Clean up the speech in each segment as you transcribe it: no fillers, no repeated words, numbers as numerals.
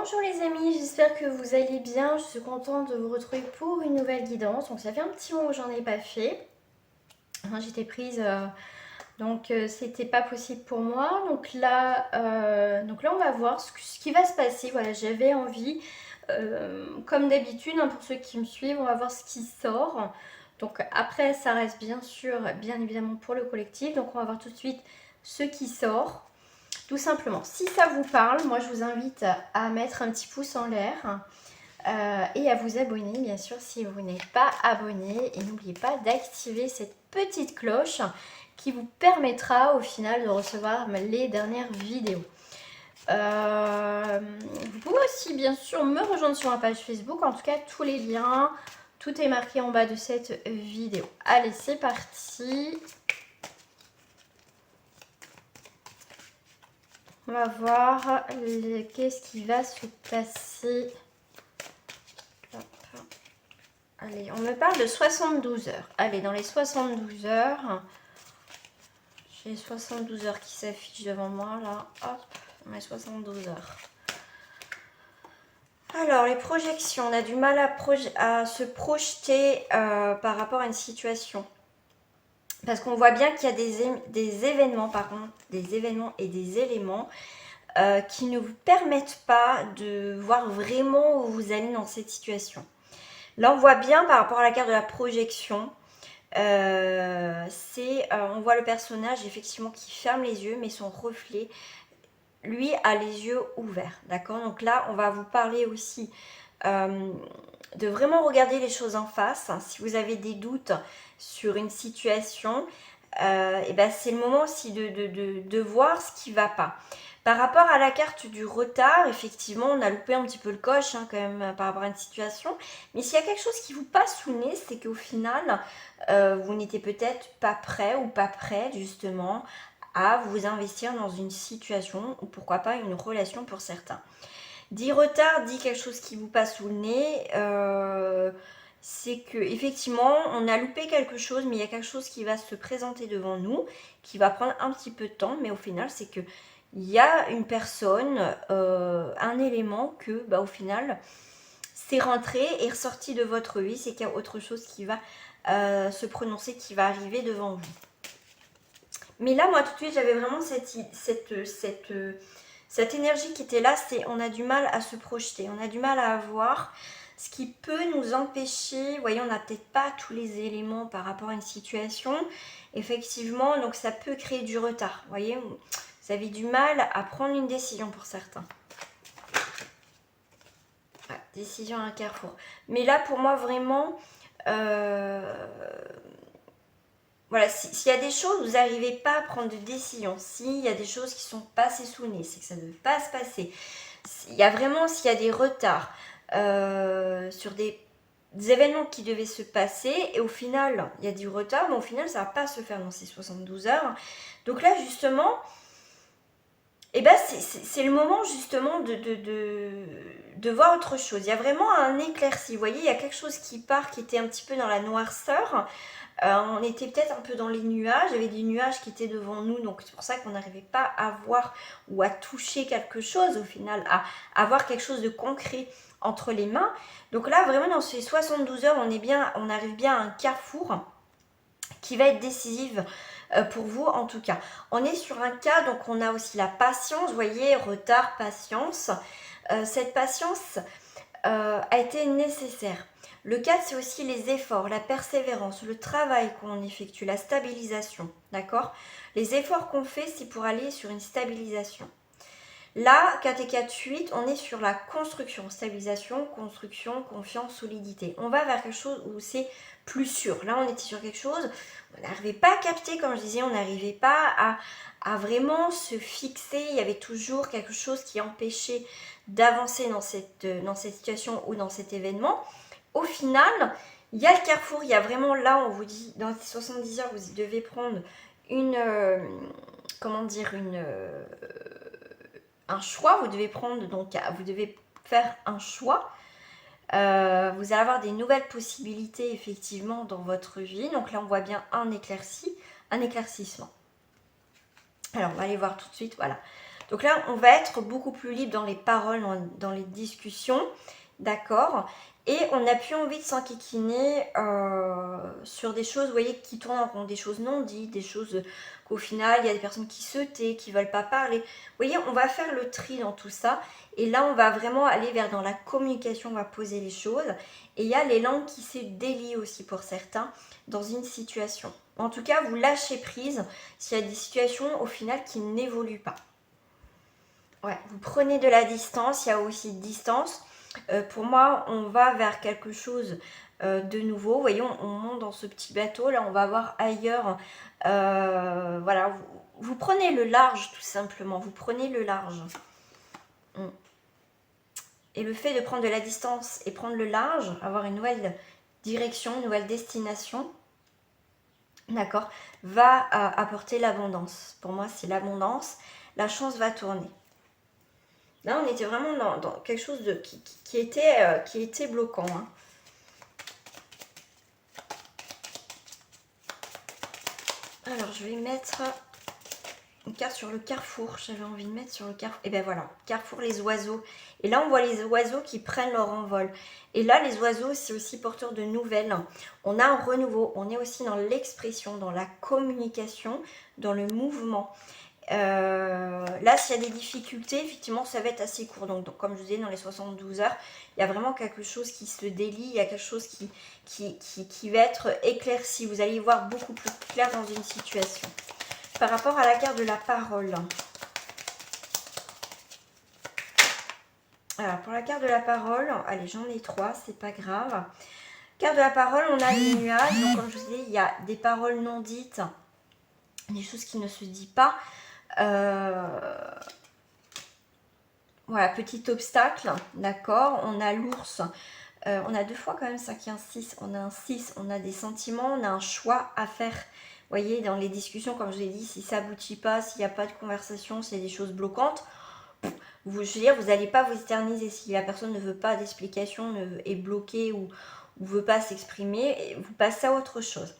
Bonjour les amis, j'espère que vous allez bien. Je suis contente de vous retrouver pour une nouvelle guidance. Donc ça fait un petit moment que j'en ai pas fait. J'étais prise, donc c'était pas possible pour moi. Donc là on va voir ce qui va se passer. Voilà, j'avais envie, comme d'habitude, hein, pour ceux qui me suivent, on va voir ce qui sort. Donc après ça reste bien sûr, bien évidemment pour le collectif. Donc on va voir tout de suite ce qui sort. Tout simplement, si ça vous parle, moi je vous invite à mettre un petit pouce en l'air et à vous abonner bien sûr si vous n'êtes pas abonné. Et n'oubliez pas d'activer cette petite cloche qui vous permettra au final de recevoir les dernières vidéos. Vous pouvez aussi bien sûr me rejoindre sur ma page Facebook. En tout cas, tous les liens, tout est marqué en bas de cette vidéo. Allez, c'est parti. On va voir qu'est-ce qui va se passer. Hop. Allez, on me parle de 72 heures. Allez, dans les 72 heures, j'ai 72 heures qui s'affichent devant moi là. Hop, mes 72 heures. Alors, les projections, on a du mal à se projeter par rapport à une situation. Parce qu'on voit bien qu'il y a des événements, par contre, des événements et des éléments qui ne vous permettent pas de voir vraiment où vous allez dans cette situation. Là, on voit bien par rapport à la carte de la projection, on voit le personnage effectivement qui ferme les yeux, mais son reflet, lui, a les yeux ouverts. D'accord? Donc là, on va vous parler aussi de vraiment regarder les choses en face. Si vous avez des doutes sur une situation, et ben c'est le moment aussi de voir ce qui ne va pas. Par rapport à la carte du retard, effectivement, on a loupé un petit peu le coche quand même par rapport à une situation. Mais s'il y a quelque chose qui vous passe sous le nez, c'est qu'au final, vous n'étiez peut-être pas prêt ou pas prête justement à vous investir dans une situation ou pourquoi pas une relation pour certains. Dit retard, dit quelque chose qui vous passe sous le nez, c'est que effectivement on a loupé quelque chose, mais il y a quelque chose qui va se présenter devant nous, qui va prendre un petit peu de temps, mais au final c'est que il y a une personne, un élément que au final c'est rentré et ressorti de votre vie, c'est qu'il y a autre chose qui va se prononcer, qui va arriver devant vous. Mais là moi tout de suite j'avais vraiment cette énergie qui était là, c'est on a du mal à se projeter, on a du mal à avoir ce qui peut nous empêcher, vous voyez, on n'a peut-être pas tous les éléments par rapport à une situation, effectivement, donc ça peut créer du retard, vous voyez, vous avez du mal à prendre une décision pour certains. Ouais, décision à un carrefour. Mais là, pour moi, vraiment, voilà, s'il y a des choses où vous n'arrivez pas à prendre de décision, s'il y a des choses qui sont passées sous le nez, c'est que ça ne devait pas se passer. Il y a vraiment, s'il y a des retards sur des événements qui devaient se passer, et au final, il y a du retard, mais au final, ça ne va pas se faire dans ces 72 heures. Donc là, justement, c'est le moment justement de voir autre chose. Il y a vraiment un éclairci. Vous voyez, il y a quelque chose qui part, qui était un petit peu dans la noirceur. On était peut-être un peu dans les nuages, il y avait des nuages qui étaient devant nous, donc c'est pour ça qu'on n'arrivait pas à voir ou à toucher quelque chose au final, à avoir quelque chose de concret entre les mains. Donc là, vraiment dans ces 72 heures, on arrive bien à un carrefour qui va être décisif pour vous en tout cas. On est sur un cas, donc on a aussi la patience, vous voyez, retard, patience. Cette patience a été nécessaire. Le 4, c'est aussi les efforts, la persévérance, le travail qu'on effectue, la stabilisation, d'accord? Les efforts qu'on fait, c'est pour aller sur une stabilisation. Là, 4 et 4, 8, on est sur la construction, stabilisation, construction, confiance, solidité. On va vers quelque chose où c'est plus sûr. Là, on était sur quelque chose, on n'arrivait pas à capter, comme je disais, on n'arrivait pas à vraiment se fixer. Il y avait toujours quelque chose qui empêchait d'avancer dans cette situation ou dans cet événement. Au final, il y a le carrefour, il y a vraiment là, on vous dit, dans ces 70 heures, vous devez prendre un choix, vous devez faire un choix. Vous allez avoir des nouvelles possibilités effectivement dans votre vie. Donc là, on voit bien un éclaircissement. Alors, on va aller voir tout de suite, voilà. Donc là, on va être beaucoup plus libre dans les paroles, dans les discussions, d'accord? Et on n'a plus envie de s'enquiquiner sur des choses, vous voyez, qui tournent en rond, des choses non dites, des choses qu'au final, il y a des personnes qui se taisent, qui ne veulent pas parler. Vous voyez, on va faire le tri dans tout ça. Et là, on va vraiment aller vers dans la communication, on va poser les choses. Et il y a les langues qui se délient aussi pour certains dans une situation. En tout cas, vous lâchez prise s'il y a des situations au final qui n'évoluent pas. Ouais, vous prenez de la distance, il y a aussi de distance. Pour moi, on va vers quelque chose de nouveau. Vous voyez, on monte dans ce petit bateau. Là, on va voir ailleurs. Voilà, vous prenez le large, tout simplement. Vous prenez le large. Et le fait de prendre de la distance et prendre le large, avoir une nouvelle direction, une nouvelle destination, d'accord, va apporter l'abondance. Pour moi, c'est l'abondance. La chance va tourner. Là, on était vraiment dans quelque chose de, qui était bloquant. Hein. Alors, je vais mettre une carte sur le carrefour. J'avais envie de mettre sur le carrefour. Et ben voilà, carrefour, les oiseaux. Et là, on voit les oiseaux qui prennent leur envol. Et là, les oiseaux, c'est aussi porteur de nouvelles. On a un renouveau. On est aussi dans l'expression, dans la communication, dans le mouvement. Là, s'il y a des difficultés, effectivement, ça va être assez court. Donc comme je vous disais, dans les 72 heures, il y a vraiment quelque chose qui se délie, il y a quelque chose qui va être éclairci. Vous allez y voir beaucoup plus clair dans une situation. Par rapport à la carte de la parole. Alors, pour la carte de la parole, allez, j'en ai 3, c'est pas grave. Carte de la parole, on a les nuages. Donc, comme je vous disais, il y a des paroles non dites, des choses qui ne se disent pas. Voilà, petit obstacle, d'accord. On a l'ours. On a 2 fois quand même 5 et un 6. On a un 6, on a des sentiments, on a un choix à faire. Vous voyez, dans les discussions, comme je vous ai dit, si ça aboutit pas, s'il n'y a pas de conversation, s'il y a des choses bloquantes, je veux dire, vous n'allez pas vous éterniser. Si la personne ne veut pas d'explication, est bloquée ou ne veut pas s'exprimer, vous passez à autre chose.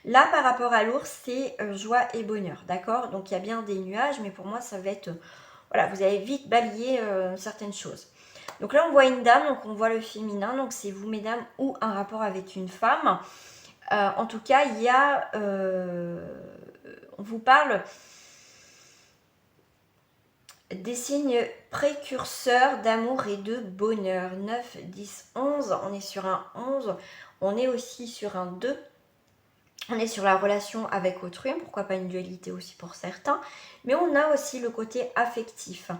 Là, par rapport à l'ours, c'est joie et bonheur, d'accord? Donc, il y a bien des nuages, mais pour moi, ça va être... voilà, vous allez vite balayer certaines choses. Donc là, on voit une dame, donc on voit le féminin, donc c'est vous, mesdames, ou un rapport avec une femme. En tout cas, il y a... on vous parle des signes précurseurs d'amour et de bonheur. 9, 10, 11. On est sur un 11. On est aussi sur un 2. On est sur la relation avec autrui. Pourquoi pas une dualité aussi pour certains. Mais on a aussi le côté affectif.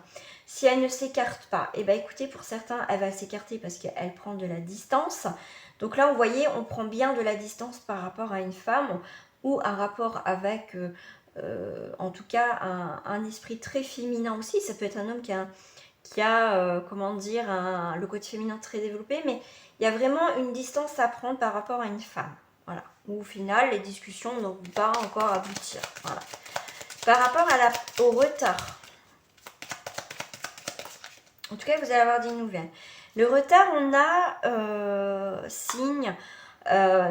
Si elle ne s'écarte pas, et bien écoutez, pour certains, elle va s'écarter parce qu'elle prend de la distance. Donc là, vous voyez, on prend bien de la distance par rapport à une femme ou un rapport avec... en tout cas un esprit très féminin aussi. Ça peut être un homme qui a comment dire, le côté féminin très développé, mais il y a vraiment une distance à prendre par rapport à une femme. Voilà. Où au final, les discussions n'ont pas encore aboutir. Voilà. Par rapport au retard. En tout cas, vous allez avoir des nouvelles. Le retard, on a signe,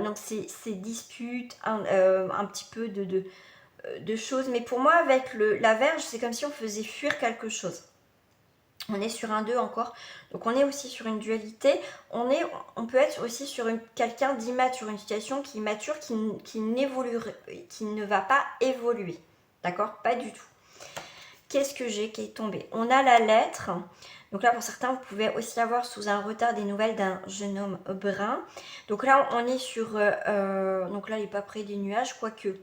donc c'est dispute, un petit peu de choses. Mais pour moi, avec la verge, c'est comme si on faisait fuir quelque chose. On est sur un 2 encore. Donc, on est aussi sur une dualité. On peut être aussi sur quelqu'un d'immature, une situation qui est mature, qui ne va pas évoluer. D'accord? Pas du tout. Qu'est-ce que j'ai qui est tombé? On a la lettre. Donc là, pour certains, vous pouvez aussi avoir sous un retard des nouvelles d'un jeune homme brun. Donc là, on est sur... donc là, il n'est pas près des nuages, quoique...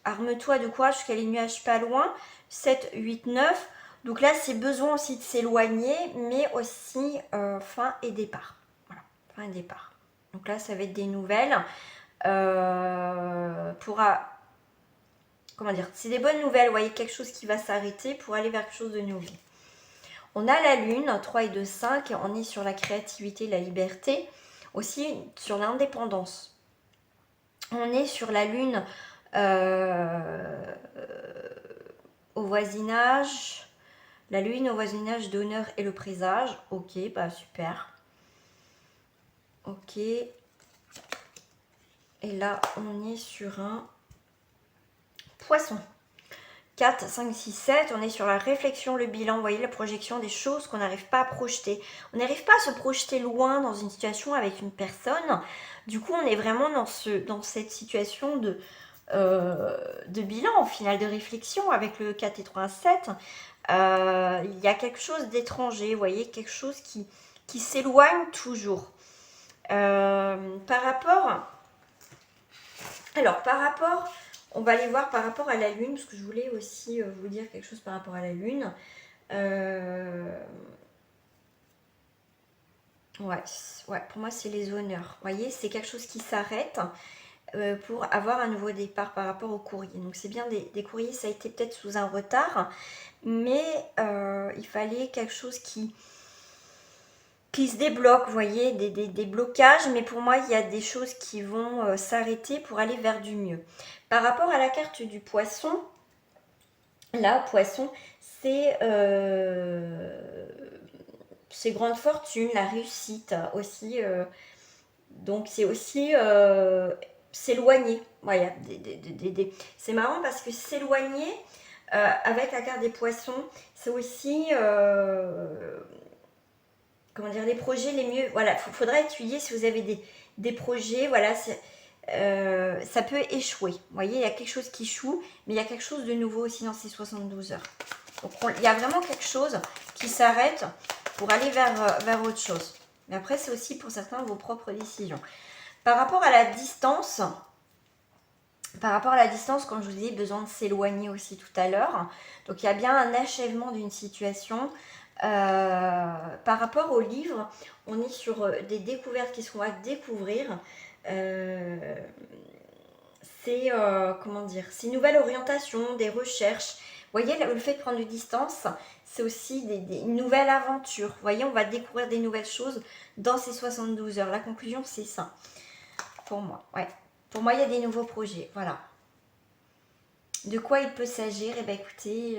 Arme-toi de quoi jusqu'à les nuages pas loin. 7, 8, 9. Donc là, c'est besoin aussi de s'éloigner, mais aussi fin et départ. Voilà, fin et départ. Donc là, ça va être des nouvelles. Comment dire? C'est des bonnes nouvelles. Vous voyez, quelque chose qui va s'arrêter pour aller vers quelque chose de nouveau. On a la lune, 3 et 2, 5. On est sur la créativité, la liberté. Aussi sur l'indépendance. On est sur la lune... au voisinage, la lune au voisinage d'honneur et le présage. Ok, bah super. Ok. Et là, on est sur un poisson. 4, 5, 6, 7, on est sur la réflexion, le bilan, vous voyez, la projection des choses qu'on n'arrive pas à projeter. On n'arrive pas à se projeter loin dans une situation avec une personne. Du coup, on est vraiment dans cette situation de bilan, au final, de réflexion avec le 4 et 3, 7. Il y a quelque chose d'étranger, vous voyez, quelque chose qui s'éloigne toujours. Par rapport, on va aller voir par rapport à la Lune, parce que je voulais aussi vous dire quelque chose par rapport à la Lune. Ouais, pour moi c'est les honneurs. Vous voyez, c'est quelque chose qui s'arrête pour avoir un nouveau départ par rapport au courrier. Donc c'est bien des courriers, ça a été peut-être sous un retard, mais il fallait quelque chose qui se débloque, vous voyez, des blocages, mais pour moi, il y a des choses qui vont s'arrêter pour aller vers du mieux. Par rapport à la carte du poisson, là, poisson, c'est grande fortune, la réussite aussi. Donc, c'est aussi s'éloigner. Voilà, c'est marrant parce que s'éloigner avec la carte des poissons, c'est aussi... comment dire, les projets les mieux. Voilà, il faudra étudier si vous avez des projets. Voilà, ça peut échouer. Vous voyez, il y a quelque chose qui échoue, mais il y a quelque chose de nouveau aussi dans ces 72 heures. Donc, il y a vraiment quelque chose qui s'arrête pour aller vers autre chose. Mais après, c'est aussi pour certains vos propres décisions. Par rapport à la distance, comme je vous disais, besoin de s'éloigner aussi tout à l'heure. Donc, il y a bien un achèvement d'une situation. Par rapport au livre, on est sur des découvertes qui seront à découvrir. Comment dire, c'est une nouvelle orientation, des recherches. Vous voyez, le fait de prendre de distance, c'est aussi une nouvelle aventure. Vous voyez, on va découvrir des nouvelles choses dans ces 72 heures. La conclusion, c'est ça. Pour moi, ouais. Pour moi, il y a des nouveaux projets. Voilà. De quoi il peut s'agir? Eh bien, écoutez,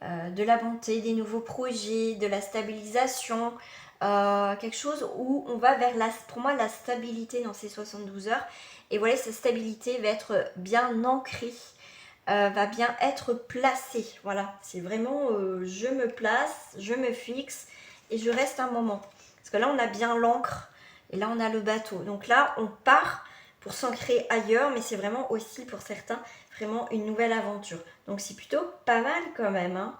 de la bonté, des nouveaux projets, de la stabilisation, quelque chose où on va vers, pour moi, la stabilité dans ces 72 heures. Et voilà, cette stabilité va être bien ancrée, va bien être placée. Voilà, c'est vraiment, je me place, je me fixe et je reste un moment. Parce que là, on a bien l'ancre et là, on a le bateau. Donc là, on part pour s'ancrer ailleurs, mais c'est vraiment aussi pour certains vraiment une nouvelle aventure. Donc c'est plutôt pas mal quand même. Hein.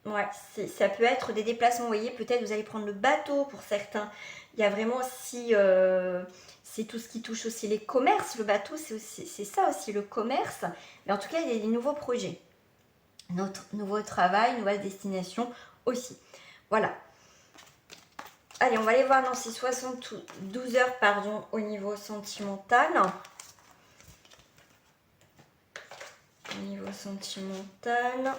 Ouais, ça peut être des déplacements. Vous voyez, peut-être vous allez prendre le bateau pour certains. Il y a vraiment aussi, c'est tout ce qui touche aussi les commerces. Le bateau, c'est ça aussi, le commerce. Mais en tout cas, il y a des nouveaux projets. Notre nouveau travail, nouvelle destination aussi. Voilà. Allez, on va aller voir dans ces 72 heures, pardon, au niveau sentimental. Au niveau sentimental.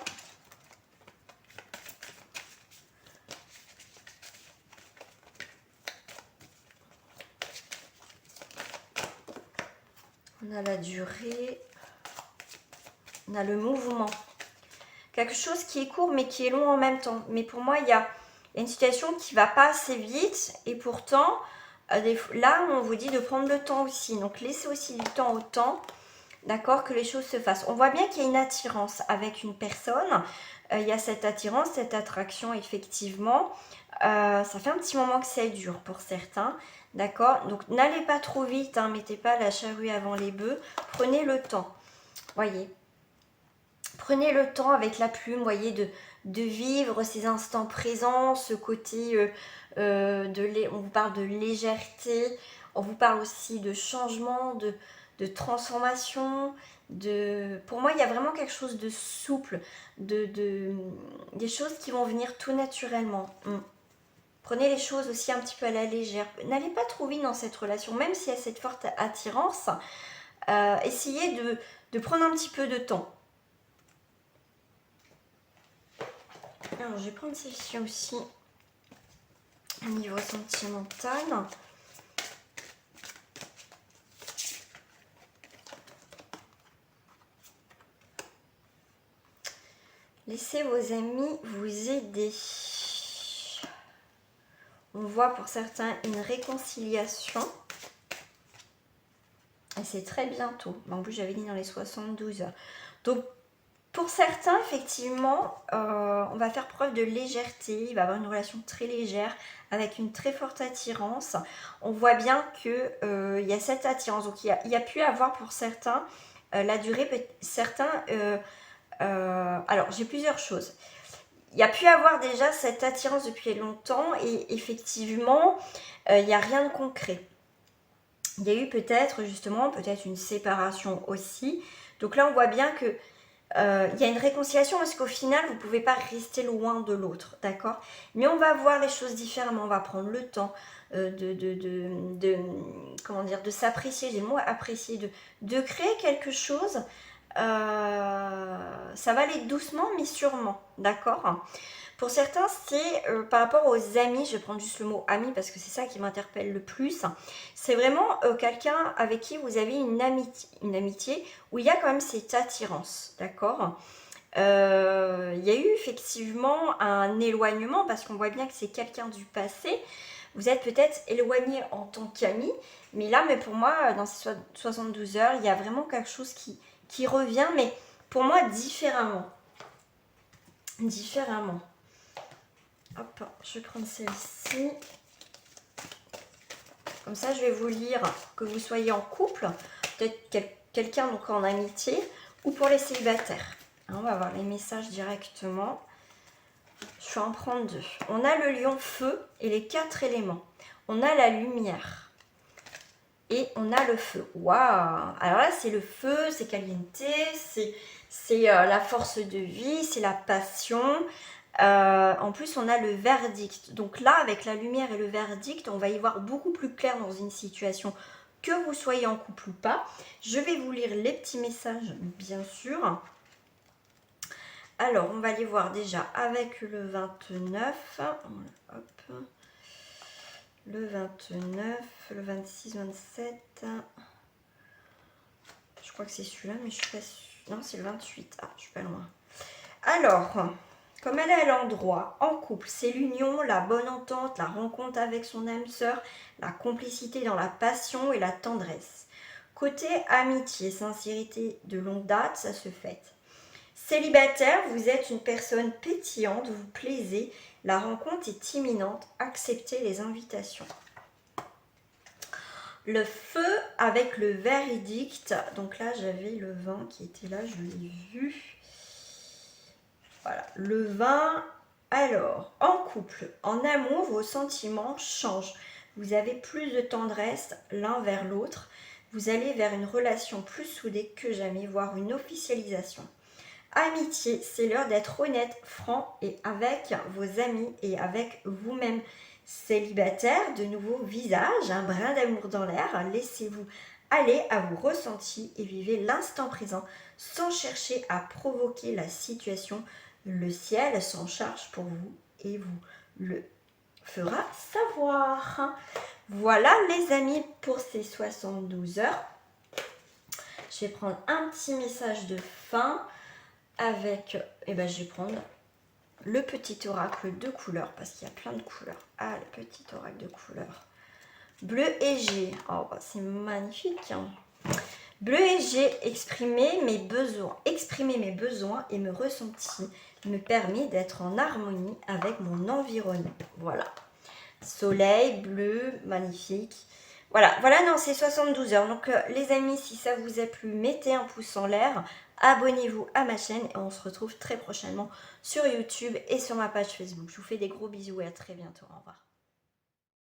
On a la durée. On a le mouvement. Quelque chose qui est court mais qui est long en même temps. Mais pour moi, il y a une situation qui ne va pas assez vite. Et pourtant, là, on vous dit de prendre le temps aussi. Donc, laissez aussi du temps au temps. D'accord, que les choses se fassent. On voit bien qu'il y a une attirance avec une personne. Il y a cette attirance, cette attraction, effectivement. Ça fait un petit moment que ça dure pour certains. D'accord, donc n'allez pas trop vite. Hein, mettez pas la charrue avant les bœufs. Prenez le temps. Voyez. Prenez le temps avec la plume, voyez, de vivre ces instants présents, ce côté, on vous parle de légèreté, on vous parle aussi de changement, de transformation, pour moi, il y a vraiment quelque chose de souple, des choses qui vont venir tout naturellement. Prenez les choses aussi un petit peu à la légère. N'allez pas trop vite dans cette relation, même s'il y a cette forte attirance. Essayez de prendre un petit peu de temps. Alors, je vais prendre celle-ci aussi au niveau sentimental. Laissez vos amis vous aider. On voit pour certains une réconciliation. Et c'est très bientôt. En plus, j'avais dit dans les 72 heures. Donc, pour certains, effectivement, on va faire preuve de légèreté. Il va avoir une relation très légère avec une très forte attirance. On voit bien qu'il y a cette attirance. Donc, il y a pu avoir pour certains la durée, certains... alors, j'ai plusieurs choses. Il y a pu avoir déjà cette attirance depuis longtemps et effectivement, il n'y a rien de concret. Il y a eu peut-être justement, peut-être une séparation aussi. Donc là, on voit bien que il y a une réconciliation parce qu'au final, vous ne pouvez pas rester loin de l'autre, d'accord? Mais on va voir les choses différemment, on va prendre le temps comment dire, de s'apprécier, j'ai le mot apprécier, de créer quelque chose. Ça va aller doucement mais sûrement, d'accord? Pour certains, c'est par rapport aux amis, je vais prendre juste le mot ami parce que c'est ça qui m'interpelle le plus. C'est vraiment quelqu'un avec qui vous avez une amitié où il y a quand même cette attirance, d'accord? Il y a eu effectivement un éloignement parce qu'on voit bien que c'est quelqu'un du passé. Vous êtes peut-être éloigné en tant qu'ami, mais là, mais pour moi, dans ces 72 heures, il y a vraiment quelque chose qui revient, mais pour moi, différemment. Différemment. Hop, je vais prendre celle-ci. Comme ça, je vais vous lire que vous soyez en couple, peut-être quelqu'un donc en amitié, ou pour les célibataires. On va voir les messages directement. Je vais en prendre deux. On a le lion feu et les 4 éléments. On a la lumière. Et on a le feu. Waouh! Alors là, c'est le feu, c'est caliente, c'est la force de vie, c'est la passion. En plus, on a le verdict. Donc là, avec la lumière et le verdict, on va y voir beaucoup plus clair dans une situation, que vous soyez en couple ou pas. Je vais vous lire les petits messages, bien sûr. Alors, on va les voir déjà avec le 29. Hop. Le 29, le 26, 27. Je crois que c'est celui-là, mais je suis pas sûre. Non, c'est le 28. Ah, je suis pas loin. Alors, comme elle est à l'endroit, en couple, c'est l'union, la bonne entente, la rencontre avec son âme sœur, la complicité dans la passion et la tendresse. Côté amitié, sincérité de longue date, ça se fête. Célibataire, vous êtes une personne pétillante, vous plaisez, la rencontre est imminente, acceptez les invitations. Le feu avec le verdict, donc là j'avais le vin qui était là, je l'ai vu. Voilà, le vin. Alors, en couple, en amour, vos sentiments changent. Vous avez plus de tendresse l'un vers l'autre. Vous allez vers une relation plus soudée que jamais, voire une officialisation. Amitié, c'est l'heure d'être honnête, franc et avec vos amis et avec vous-même. Célibataire, de nouveaux visages, un brin d'amour dans l'air, laissez-vous aller à vos ressentis et vivez l'instant présent sans chercher à provoquer la situation. Le ciel s'en charge pour vous et vous le fera savoir. Voilà les amis pour ces 72 heures. Je vais prendre un petit message de fin. Avec, je vais prendre le petit oracle de couleurs, parce qu'il y a plein de couleurs. Ah, le petit oracle de couleurs. Bleu et G. Oh, c'est magnifique. Hein. Bleu et G, exprimer mes besoins et me ressentir me permet d'être en harmonie avec mon environnement. Voilà. Soleil, bleu, magnifique. Voilà, non, c'est 72 heures. Donc, les amis, si ça vous a plu, mettez un pouce en l'air. Abonnez-vous à ma chaîne et on se retrouve très prochainement sur YouTube et sur ma page Facebook. Je vous fais des gros bisous et à très bientôt. Au revoir.